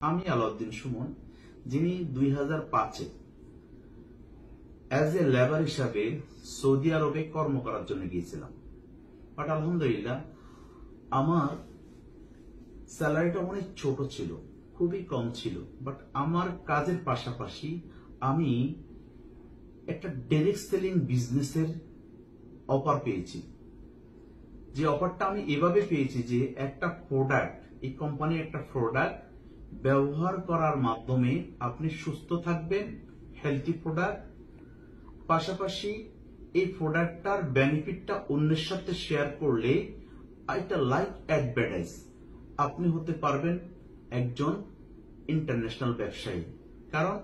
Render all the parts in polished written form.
আমি আলাউদ্দিন সুমন, যিনি 2005-এ as a labour হিসাবে সৌদি আরবে কর্ম করার জন্য গিয়েছিলাম। বাট আলহামদুলিল্লাহ আমার স্যালারিটা অনেক ছোট ছিল, খুবই কম ছিল। বাট আমার কাজের পাশাপাশি আমি একটা ডাইরেক্ট সেলিং বিজনেসের অফার পেয়েছি। যে অফারটা আমি এভাবে পেয়েছি যে একটা প্রোডাক্ট, এই কোম্পানির একটা প্রোডাক্ট ব্যবহার করার মাধ্যমে আপনি সুস্থ থাকবেন, হেলথি প্রোডাক্ট, পাশাপাশি এই প্রোডাক্টটার বেনিফিটটা অন্যের সাথে শেয়ার করলে এটা লাইক অ্যাডভার্টাইজ আপনি হতে পারবেন একজন ইন্টারন্যাশনাল ব্যবসায়ী। কারণ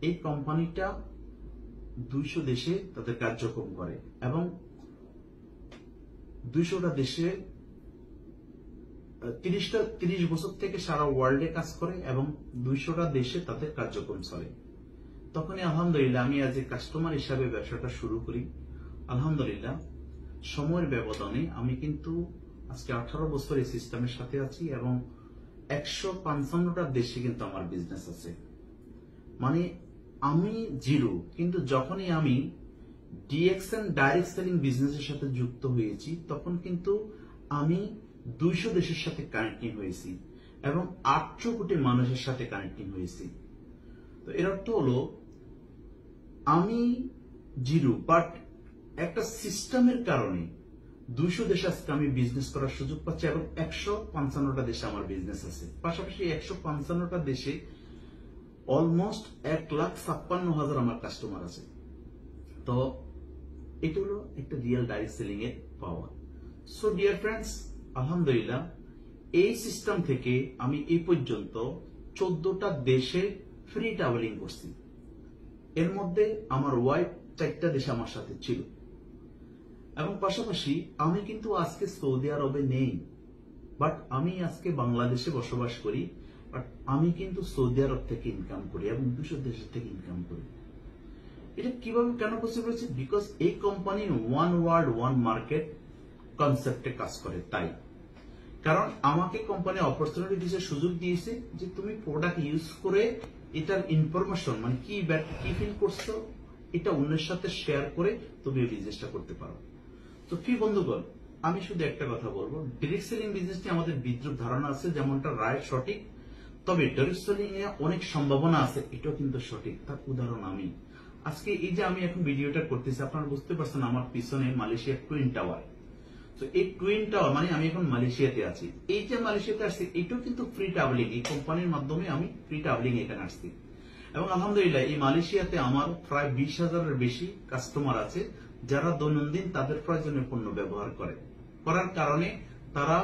এই কোম্পানিটা 200 দেশে তাদের কার্যক্রম করে এবং 200টা দেশে 30 বছর থেকে সারা ওয়ার্ল্ডে কাজ করে এবং 200টা দেশে তাদের কার্যক্রম চলে। তখনই আলহামদুলিল্লাহ আমি আজ কাস্টমার হিসাবে ব্যবসাটা শুরু করি। আলহামদুলিল্লাহ সময়ের ব্যবধানে আমি কিন্তু আজকে 18 বছর এই সিস্টেমের সাথে আছি এবং 155টা দেশে কিন্তু আমার বিজনেস আছে। মানে আমি জিরো, কিন্তু যখনই আমি ডিএক্সএন ডাইরেক্ট সেলিং বিজনেসের সাথে যুক্ত হয়েছি তখন কিন্তু আমি 200 দেশের সাথে কানেক্টিং হয়েছি এবং 800 কোটি মানুষের সাথে কানেক্টিং হয়েছি। তো এর অর্থ হলো আমি জিরো, বাট একটা সিস্টেমের কারণে 200 দেশে আজকে আমি বিজনেস করার সুযোগ পাচ্ছি এবং 155টা দেশে আমার বিজনেস আছে। পাশাপাশি 155টা দেশে অলমোস্ট 1,56,000 আমার কাস্টমার আছে। তো এটা হলো একটা রিয়েল ডাইরেক্ট সেলিং এর পাওয়ার। সো ডিয়ার ফ্রেন্ডস, আলহামদুলিল্লাহ এই সিস্টেম থেকে আমি এই পর্যন্ত 14টা দেশে ফ্রি ট্রাভেলিং করছি। এর মধ্যে আমার ওয়াইফ 4টা দেশে আমার সাথে ছিল এবং পাশাপাশি আমি কিন্তু আজকে সৌদি আরবে নেই, বাট আমি আজকে বাংলাদেশে বসবাস করি। বাট আমি কিন্তু সৌদি আরব থেকে ইনকাম করি এবং 200 দেশের থেকে ইনকাম করি। এটা কিভাবে কেন পসিবল হচ্ছে? বিকজ এই company one world one market কনসেপ্টে কাজ করে। তাই কারণ আমাকে কোম্পানি অপরচুনিটি দিয়েছে, সুযোগ দিয়েছে যে তুমি প্রোডাক্ট ইউজ করে এটার ইনফরমেশন মানে কি ফিল করছো এটা অন্যের সাথে শেয়ার করে তুমি এই বিজনেসটা করতে পারো। তো প্রিয় বন্ধুগণ, আমি শুধু একটা কথা বলবো, ডাইরেক্ট সেলিং বিজনেসটি আমাদের বিদ্রুপ ধারণা আছে, যেমনটা রায় সঠিক, তবে ডাইরেক্ট সেলিং এ অনেক সম্ভাবনা আছে, এটাও কিন্তু সঠিক। তার উদাহরণ আমি আজকে এই যে আমি এখন ভিডিওটা করতেছি, আপনারা বুঝতে পারছেন আমার পিছনে মালয়েশিয়ার টুইন টাওয়ার। তো এই টুইন টাওয়ার মানে আমি এখন মালয়েশিয়াতে আছি। এই যে মালয়েশিয়াতে আসছি এটাও কিন্তু ফ্রি ট্রাভেলিং, এই কোম্পানির মাধ্যমে আমি ফ্রি ট্রাভেলিং এখানে আসছি এবং আলহামদুলিল্লাহ এই মালয়েশিয়াতে আমার প্রায় 20,000-এর বেশি কাস্টমার আছে যারা দৈনন্দিন তাদের প্রয়োজনীয় পণ্য ব্যবহার করার কারণে তারা